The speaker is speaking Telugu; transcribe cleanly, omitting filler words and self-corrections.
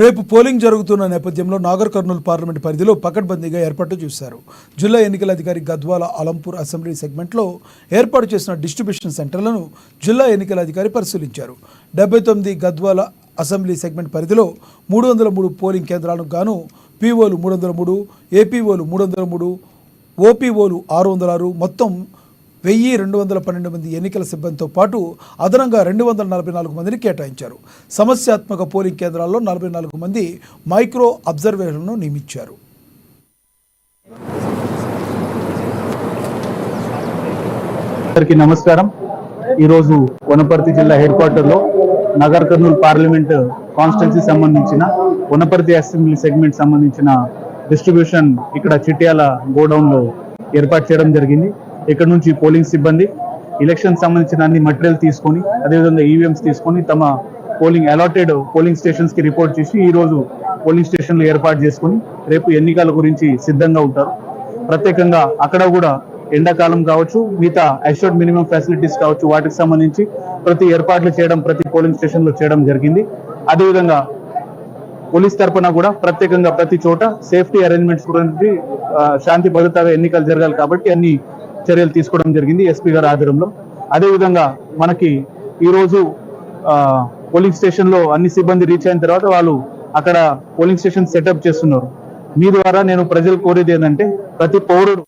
రేపు పోలింగ్ జరుగుతున్న నేపథ్యంలో నాగర్ కర్నూలు పార్లమెంట్ పరిధిలో పకడ్బందీగా ఏర్పాటు చేశారు. జిల్లా ఎన్నికల అధికారి గద్వాల అలంపూర్ అసెంబ్లీ సెగ్మెంట్లో ఏర్పాటు చేసిన డిస్ట్రిబ్యూషన్ సెంటర్లను జిల్లా ఎన్నికల అధికారి పరిశీలించారు. 79 గద్వాల అసెంబ్లీ సెగ్మెంట్ పరిధిలో 303 పోలింగ్ కేంద్రాలకు గాను పీఓలు 303, ఏపీఓలు 303, ఓపీఓలు 606, మొత్తం 1212 మంది ఎన్నికల సిబ్బందితో పాటు అదనంగా 244 మందిని కేటాయించారు. సమస్యాత్మక పోలింగ్ కేంద్రాల్లో 44 మంది మైక్రో అబ్జర్వర్లను నియమించారు. అందరికీ నమస్కారం. ఈరోజు వనపర్తి జిల్లా హెడ్ క్వార్టర్లో నగర్ కర్నూలు పార్లమెంట్ కాన్స్టిట్యున్సీ సంబంధించిన వనపర్తి అసెంబ్లీ సెగ్మెంట్ సంబంధించిన డిస్ట్రిబ్యూషన్ ఇక్కడ చిట్యాల గోడౌన్లో ఏర్పాటు చేయడం జరిగింది. ఇక్కడ నుంచి పోలింగ్ సిబ్బంది ఎలక్షన్ సంబంధించిన అన్ని మటీరియల్ తీసుకొని, అదేవిధంగా ఈవీఎంస్ తీసుకొని తమ పోలింగ్ అలాటెడ్ పోలింగ్ స్టేషన్స్ కి రిపోర్ట్ చేసి ఈ రోజు పోలింగ్ స్టేషన్లు ఏర్పాటు చేసుకుని రేపు ఎన్నికల గురించి సిద్ధంగా ఉంటారు. ప్రత్యేకంగా అక్కడ కూడా ఎండాకాలం కావచ్చు, మిగతా అష్యూర్డ్ మినిమం ఫెసిలిటీస్ కావచ్చు, వాటికి సంబంధించి ప్రతి ఏర్పాట్లు చేయడం ప్రతి పోలింగ్ స్టేషన్ లో చేయడం జరిగింది. అదేవిధంగా పోలీస్ తరఫున కూడా ప్రత్యేకంగా ప్రతి చోట సేఫ్టీ అరేంజ్మెంట్స్ గురించి శాంతి భద్రతగా ఎన్నికలు జరగాలి కాబట్టి అన్ని చర్యలు తీసుకోవడం జరిగింది ఎస్పీ గారి ఆధ్వర్యంలో. అదేవిధంగా మనకి ఈరోజు పోలింగ్ స్టేషన్ లో అన్ని సిబ్బంది రీచ్ అయిన తర్వాత వాళ్ళు అక్కడ పోలింగ్ స్టేషన్ సెటప్ చేస్తున్నారు. మీ ద్వారా నేను ప్రజలు కోరేది ఏంటంటే ప్రతి పౌరుడు